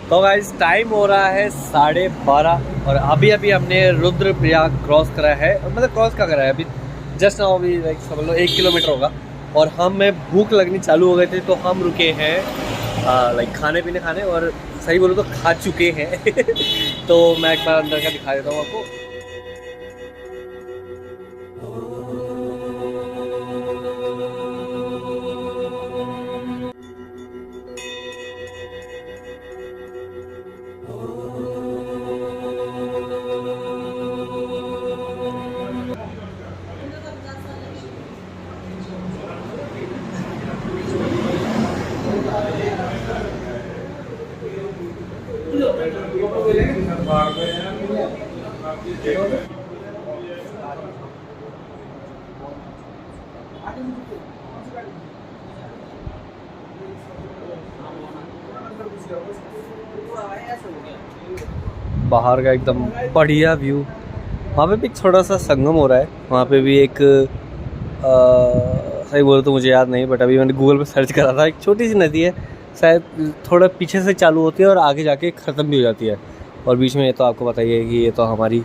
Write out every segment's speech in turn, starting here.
तो guys time हो रहा है 12:30 और अभी हमने रुद्रप्रयाग क्रॉस करा है, मतलब क्रॉस का करा है अभी जस्ट नाउ, अभी लाइक समझ लो 1 किलोमीटर होगा। और हमें भूख लगनी चालू हो गई थी तो हम रुके हैं लाइक खाने और सही बोलो तो खा चुके हैं तो मैं एक बार अंदर का दिखा देता हूँ आपको। बाहर का एकदम बढ़िया व्यू। वहाँ पे भी एक छोटा सा संगम हो रहा है, वहाँ पे भी एक सही बोलो तो मुझे याद नहीं, बट अभी मैंने गूगल पे सर्च करा था। एक छोटी सी नदी है, शायद थोड़ा पीछे से चालू होती है और आगे जाके ख़त्म भी हो जाती है। और बीच में ये तो आपको बताइए कि ये तो हमारी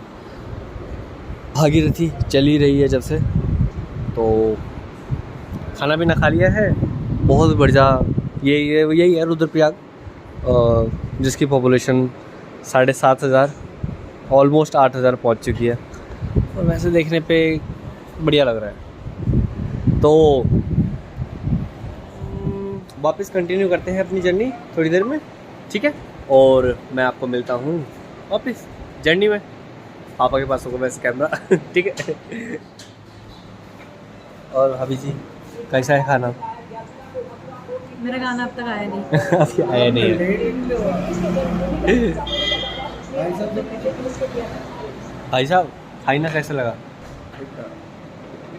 भागीरथी चली रही है जब से। तो खाना पीना खा लिया है, बहुत बढ़िया। यही है रुद्रप्रयाग, जिसकी पॉपुलेशन 7,500 ऑलमोस्ट 8,000 पहुँच चुकी है। और वैसे देखने पे बढ़िया लग रहा है। तो वापस कंटिन्यू करते हैं अपनी जर्नी थोड़ी देर में, ठीक है। और मैं आपको मिलता हूँ वापस जर्नी में, पापा के पास होगा वैसे कैमरा ठीक है। और भाभी जी कैसा है खाना? मेरा गाना अब तक आया नहीं अभी आया नहीं है। भाई साहब खाना कैसा लगा?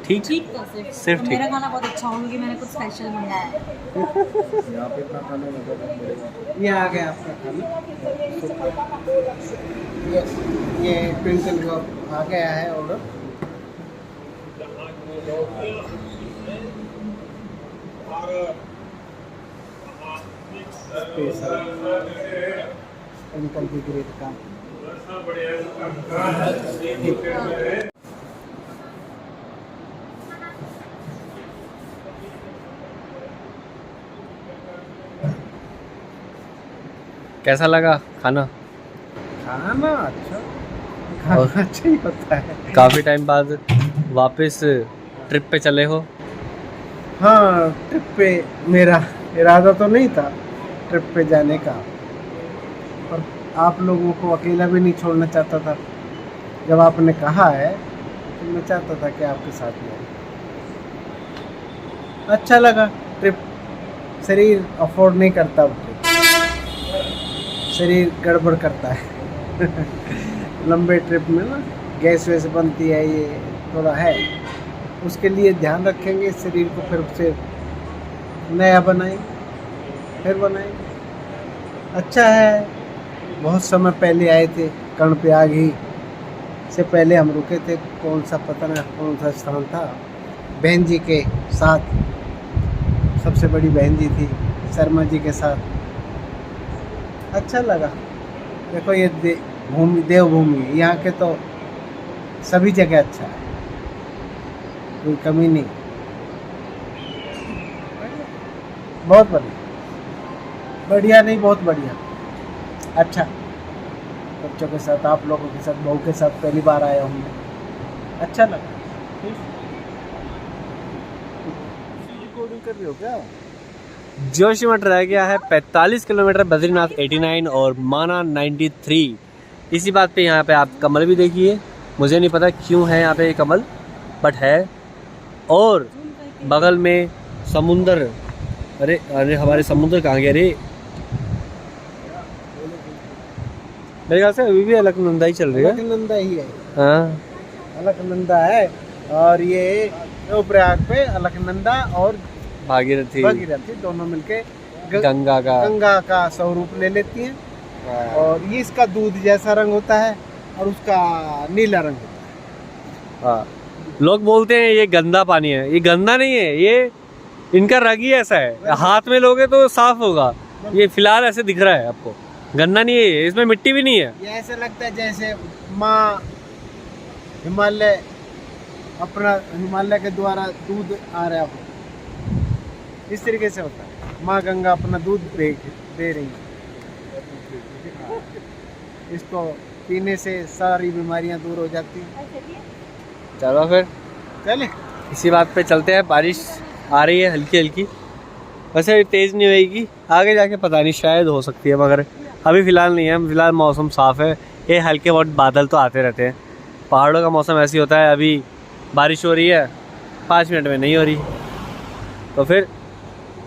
ठीक था सिर्फ ठीक। मेरा खाना बहुत अच्छा होगा कि मैंने कुछ स्पेशल मंगाया है। यहाँ पे इतना खाना ये आ गया आपका खाना, ये ट्विंकल का आ गया है ऑर्डर। स्पेशल ट्विंकल की ग्रेट का कैसा लगा खाना? खाना अच्छा, खाना अच्छा ही होता है। काफ़ी टाइम बाद वापस ट्रिप पे चले हो? हाँ, ट्रिप पे मेरा इरादा तो नहीं था ट्रिप पे जाने का, पर आप लोगों को अकेला भी नहीं छोड़ना चाहता था। जब आपने कहा है तो मैं चाहता था कि आपके साथ में अच्छा लगा। ट्रिप शरीर अफोर्ड नहीं करता, शरीर गड़बड़ करता है लंबे ट्रिप में ना गैस वैस बनती है, ये थोड़ा है। उसके लिए ध्यान रखेंगे, शरीर को फिर से नया बनाएंगे, फिर बनाएंगे। अच्छा है, बहुत समय पहले आए थे, कर्णप्रयाग ही से पहले हम रुके थे। कौन सा पता नहीं कौन सा स्थान था, बहन जी के साथ, सबसे बड़ी बहन जी थी शर्मा जी के साथ। अच्छा लगा। देखो ये देवभूमि, यहाँ के तो सभी जगह अच्छा है, कोई कमी नहीं। बहुत बढ़िया नहीं, बहुत बढ़िया, अच्छा। बच्चों के साथ, आप लोगों के साथ, बहू के साथ पहली बार आया हूँ मैं, अच्छा लगा। रिकॉर्डिंग कर रही हो क्या? जोशीमठ रह गया है 45 किलोमीटर, बद्रीनाथ 89 और माना 93। इसी बात पे यहाँ पे आप कमल भी देखिए, मुझे नहीं पता क्यों है यहाँ पे ये कमल, बट है। और बगल में समुंदर, अरे अरे हमारे समुंदर कहाँ गया रे? मेरे ख्याल से अभी भी अलकनंदा ही चल रही है। अलकनंदा ही है, हाँ अलकनंदा है। और ये प्रयाग पे अलकनंदा और भागीरथी दोनों मिलके गंगा का स्वरूप ले लेती हैं। और ये इसका दूध जैसा रंग होता है और उसका नीला रंग होता है। हाँ, लोग बोलते हैं ये गंदा पानी है, ये गंदा नहीं है, ये इनका रंग ही ऐसा है। हाथ में लोगे तो साफ होगा, ये फिलहाल ऐसे दिख रहा है आपको। गन्ना नहीं है ये, इसमें मिट्टी भी नहीं है। ये ऐसा लगता है जैसे माँ हिमालय अपना हिमालय के द्वारा दूध आ रहा हो, इस तरीके से होता है। माँ गंगा अपना दूध दे रही है। इसको पीने से सारी बीमारियां दूर हो जाती हैं। चलो फिर चले इसी बात पे चलते हैं। बारिश आ रही है हल्की हल्की, वैसे तेज़ नहीं होएगी, आगे जाके पता नहीं, शायद हो सकती है, मगर अभी फ़िलहाल नहीं है। फ़िलहाल मौसम साफ़ है। ये हल्के बहुत बादल तो आते रहते हैं, पहाड़ों का मौसम ऐसे ही होता है। अभी बारिश हो रही है, 5 मिनट में नहीं हो रही। तो फिर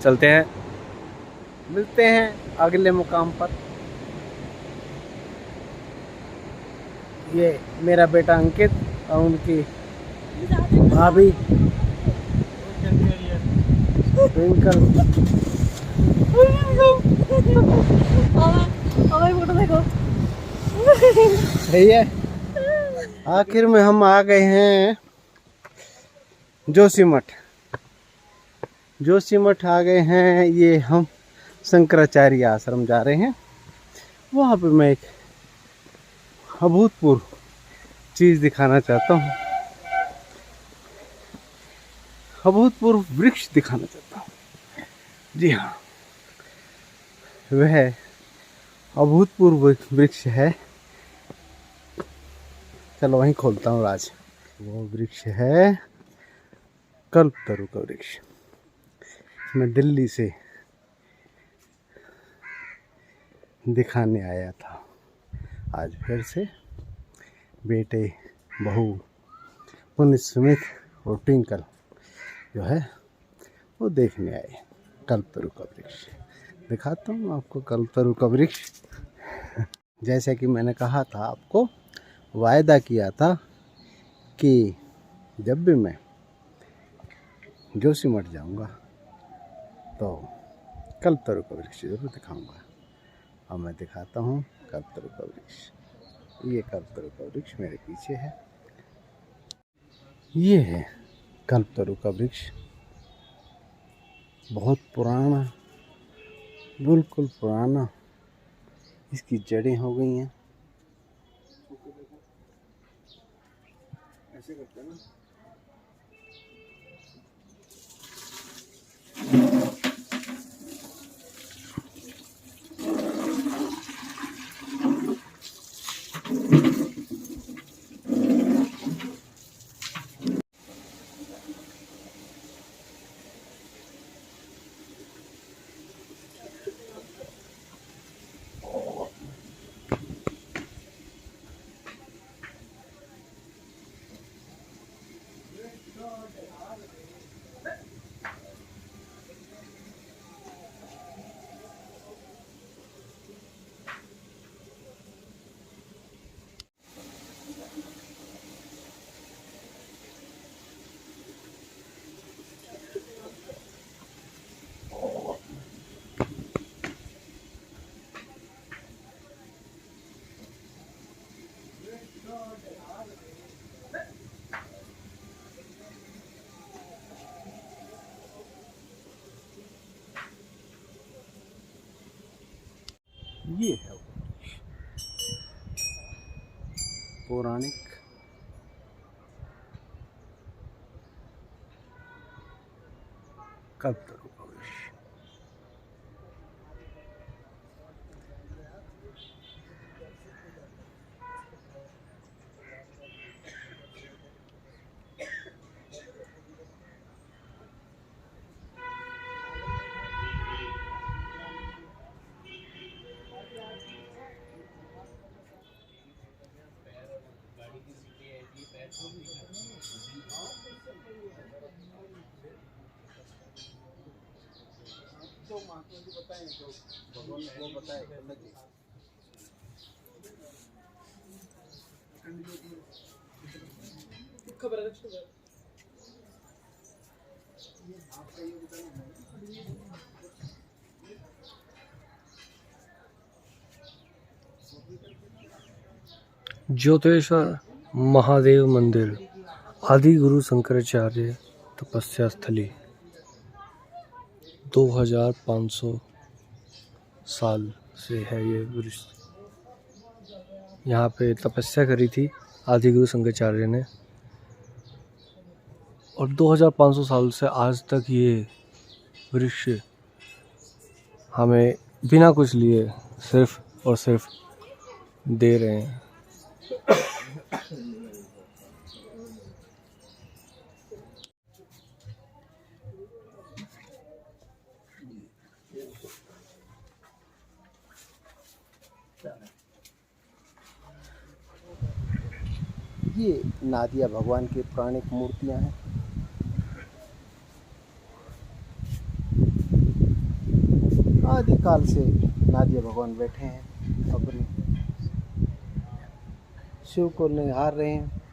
चलते हैं, मिलते हैं अगले मुकाम पर। ये मेरा बेटा अंकित और उनकी भाभी ट्विंकल। फोटो देखो। सही है। आखिर में हम आ गए हैं जोशीमठ। जोशीमठ आ गए हैं। ये हम शंकराचार्य आश्रम जा रहे हैं। वहाँ पे मैं एक अभूतपूर्व चीज़ दिखाना चाहता हूँ, अभूतपूर्व वृक्ष दिखाना चाहता हूँ। जी हाँ, वह अभूतपूर्व वृक्ष है। चलो वहीं खोलता हूँ राज। वो वृक्ष है कल्पतरु का वृक्ष। मैं दिल्ली से दिखाने आया था, आज फिर से बेटे, बहू पुनित सुमित और ट्विंकल जो है वो देखने आए कल्पतरु का वृक्ष। दिखाता हूँ आपको कल्पतरु का वृक्ष। जैसा कि मैंने कहा था, आपको वायदा किया था कि जब भी मैं जोशीमठ जाऊंगा तो कल्पतरु का वृक्ष जरूर दिखाऊंगा। और मैं दिखाता हूँ कल्पतरु का वृक्ष। ये कल्पतरु का वृक्ष मेरे पीछे है। ये है कल्पतरु का वृक्ष, बहुत पुराना, बिल्कुल पुराना। इसकी जड़ें हो गई हैं। ऐसे करते हैं ना। ये है पौराणिक कल्पतरु का वृक्ष। ज्योतिषेश्वर महादेव मंदिर, आदि गुरु शंकराचार्य तपस्या स्थली। 2500 साल से है ये वृक्ष। यहाँ पे तपस्या करी थी आदिगुरु शंकराचार्य ने, और 2500 साल से आज तक ये वृक्ष हमें बिना कुछ लिए सिर्फ और सिर्फ दे रहे हैं। ये नादिया भगवान की पौराणिक मूर्तियां हैं। आदिकाल से नादिया भगवान बैठे हैं, अपने शिव को निहार रहे हैं।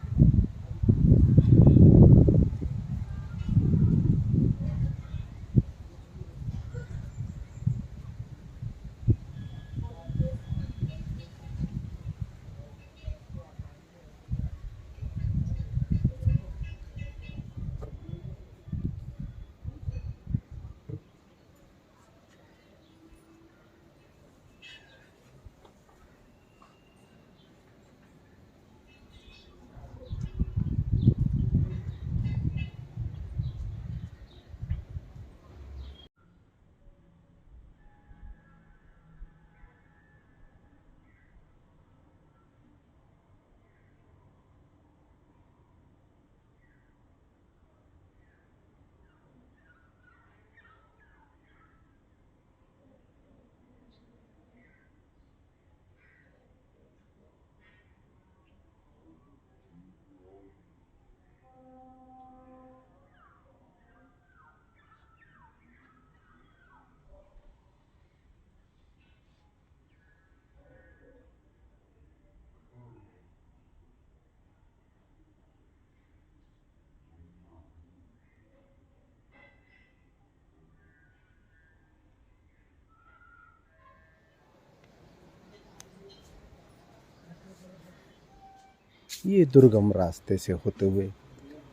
ये दुर्गम रास्ते से होते हुए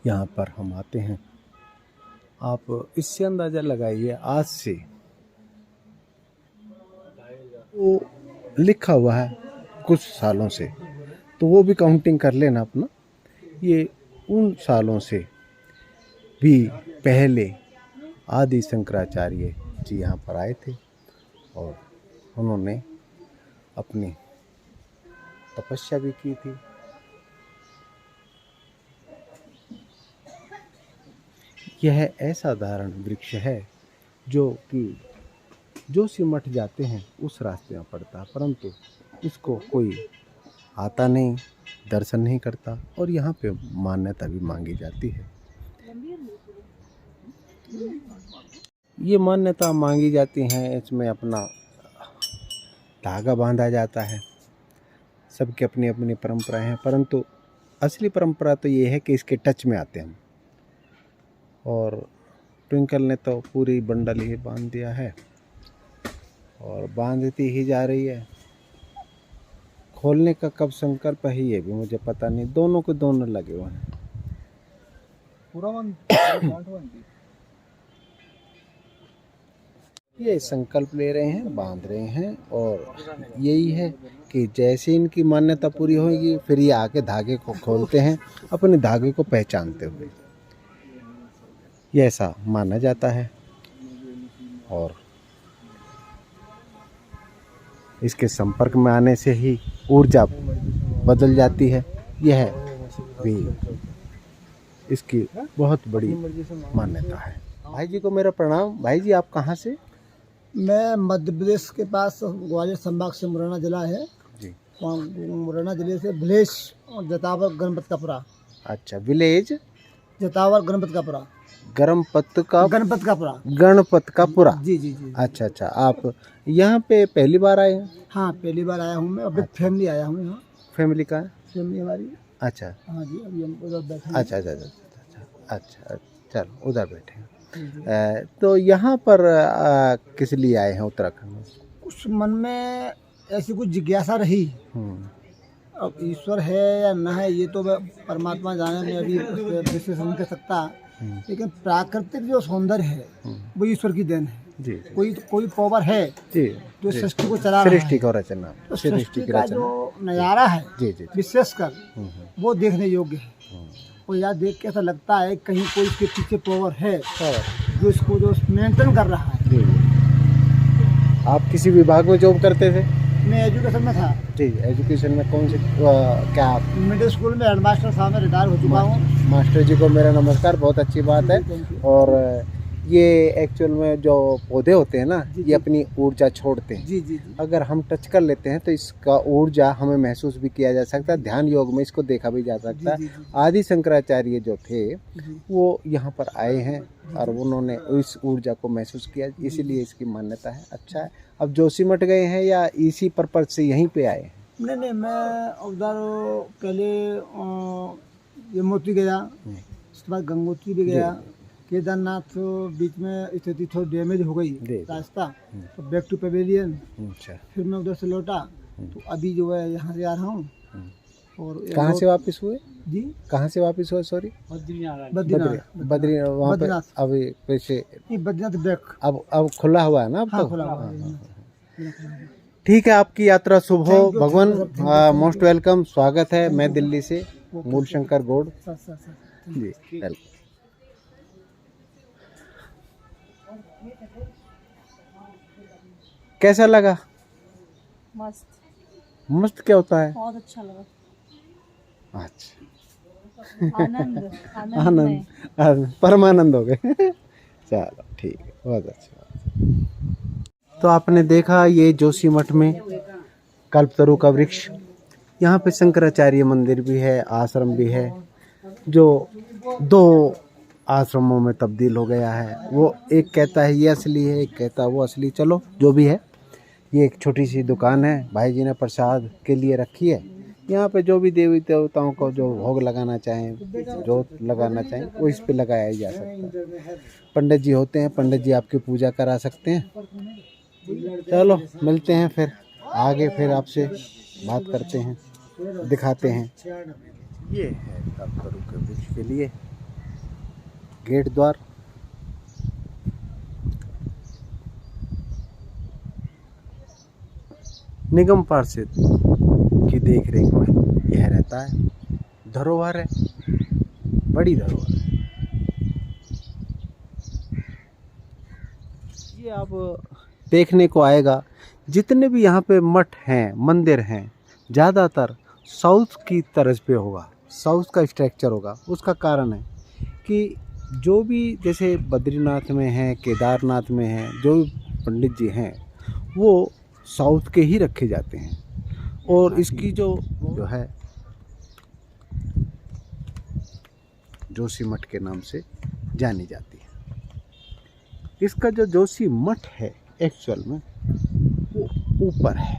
यहाँ पर हम आते हैं। आप इससे अंदाज़ा लगाइए, आज से वो लिखा हुआ है कुछ सालों से, तो वो भी काउंटिंग कर लेना अपना। ये उन सालों से भी पहले आदि शंकराचार्य जी यहाँ पर आए थे और उन्होंने अपनी तपस्या भी की थी। यह ऐसा धारण वृक्ष है जो कि जो सिमट जाते हैं उस रास्ते में पड़ता है, परंतु इसको कोई आता नहीं, दर्शन नहीं करता, और यहाँ पे मान्यता भी मांगी जाती है। ये मान्यता मांगी जाती हैं, इसमें अपना धागा बांधा जाता है। सबकी अपनी अपनी परंपराएं हैं, परंतु असली परंपरा तो ये है कि इसके टच में आते हैं। और ट्विंकल ने तो पूरी बंडल ही बांध दिया है और बांधती ही जा रही है। खोलने का कब संकल्प है ये भी मुझे पता नहीं, दोनों को दोनों लगे हुए हैं। ये संकल्प ले रहे हैं, बांध रहे हैं, और यही है कि जैसे इनकी मान्यता पूरी होगी फिर ये आके धागे को खोलते हैं, अपने धागे को पहचानते हुए। ये ऐसा माना जाता है और इसके संपर्क में आने से ही ऊर्जा बदल जाती है। यह भी इसकी बहुत बड़ी मान्यता है। भाई जी को मेरा प्रणाम। भाई जी आप कहाँ से? मैं मध्य प्रदेश के पास ग्वालियर संभाग से मुरैना जिला है जी। मुरैना जिले से विलेज जतावर गणपतकापुरा। अच्छा, विलेज जतावर गणपतकापुरा। गणपत का पुरा। जी जी जी। अच्छा अच्छा, आप यहाँ पे पहली बार आए हैं? हाँ पहली बार आया हूँ मैं, अभी फैमिली आया हूँ यहाँ। फैमिली का है? फैमिली हमारी। अच्छा हाँ जी, अभी हम उधर बैठे। अच्छा अच्छा अच्छा अच्छा, चलो उधर बैठे हैं। तो यहाँ पर किस लिए आए हैं उत्तराखंड में? कुछ मन में ऐसी कुछ जिज्ञासा रही। अब ईश्वर है या न है ये तो परमात्मा जाने में अभी विशेष नहीं कर सकता, लेकिन प्राकृतिक जो सौंदर्य है वो ईश्वर की देन है। जी कोई पावर है जी जो जी। सृष्टि को चला रहा सृष्टि है, को रचना, तो सृष्टि सृष्टि की का रचना। जो नज़ारा है जी जी। विशेषकर हम्म, वो देखने योग्य है। और यह देख के ऐसा लगता है कहीं कोई इसके पीछे पावर है जो इसको जो मेंटेन कर रहा है। जी। आप किसी विभाग में जॉब करते थे? मैं एजुकेशन में था, जी। एजुकेशन में कौन से क्या आप? मिडिल स्कूल में हेडमास्टर साहब में रिटायर हो चुका हूँ। मास्टर जी को मेरा नमस्कार, बहुत अच्छी बात है। Thank you. और ये एक्चुअल में जो पौधे होते हैं ना, जी, ये जी। अपनी ऊर्जा छोड़ते हैं। जी जी जी अगर हम टच कर लेते हैं तो इसका ऊर्जा हमें महसूस भी किया जा सकता है, ध्यान योग में इसको देखा भी जा सकता जी, है। जी, आदि शंकराचार्य जो थे जी। वो यहाँ पर आए हैं और उन्होंने इस ऊर्जा को महसूस किया, इसीलिए इसकी मान्यता है। अच्छा है। अब जोशीमठ गए हैं या इसी पर्पज से यहीं पे आए हैं? नहीं, मैं उधर पहले ये मोती गया, उसके बाद गंगोत्री भी गया, केदारनाथ बीच में स्थिति थोड़ी डैमेज हो गई जी। रास्ता, तो बैक टू पवेलियन, अच्छा। फिर मैं उधर से लौटा, तो अभी जो है यहाँ से आ रहा हूँ। और कहाँ से वापस हुए? जी कहाँ से वापस हुए? सॉरी, बद्रीनाथ बद्री वहाँ पे बद्रीनाथ। अभी वैसे ये बद्रीनाथ बैक। अब खुला हुआ है ना अब हाँ, तो? खुला हुआ हाँ, है। हाँ। ठीक है, आपकी यात्रा शुभ हो। Thank you, भगवान thank you, thank you, most welcome, स्वागत है। मैं दिल्ली से मूल शंकर गौड़ सर। जी। वेलकम। कैसा लगा? मस्त, मस्त क्या होता है? बहुत अच्छा लगा। अच्छा, आनंद आनंद, परमानंद हो गए। चलो ठीक है, बहुत अच्छा। तो आपने देखा ये जोशीमठ में कल्पतरु का वृक्ष, यहाँ पे शंकराचार्य मंदिर भी है, आश्रम भी है, जो 2 आश्रमों में तब्दील हो गया है। वो एक कहता है ये असली है, एक कहता है वो असली। चलो जो भी है, ये एक छोटी सी दुकान है, भाई जी ने प्रसाद के लिए रखी है। यहाँ पे जो भी देवी देवताओं को जो भोग लगाना चाहें, जोत लगाना चाहें, वो इस पे लगाया ही जा सकता है। पंडित जी होते हैं, पंडित जी आपकी पूजा करा सकते हैं। चलो मिलते हैं फिर आगे, फिर आपसे बात करते हैं, दिखाते हैं। ये है कल्पतरु के वृक्ष के लिए गेट द्वार। निगम पार्षद की देख रेख में यह रहता है। धरोहर है, बड़ी धरोहर है। ये अब देखने को आएगा, जितने भी यहाँ पे मठ हैं, मंदिर हैं, ज़्यादातर साउथ की तरफ पे होगा, साउथ का स्ट्रक्चर होगा। उसका कारण है कि जो भी जैसे बद्रीनाथ में हैं, केदारनाथ में हैं, जो भी पंडित जी हैं वो साउथ के ही रखे जाते हैं। और इसकी जो है जोशीमठ के नाम से जानी जाती है। इसका जो जोशीमठ है एक्चुअल में वो ऊपर है,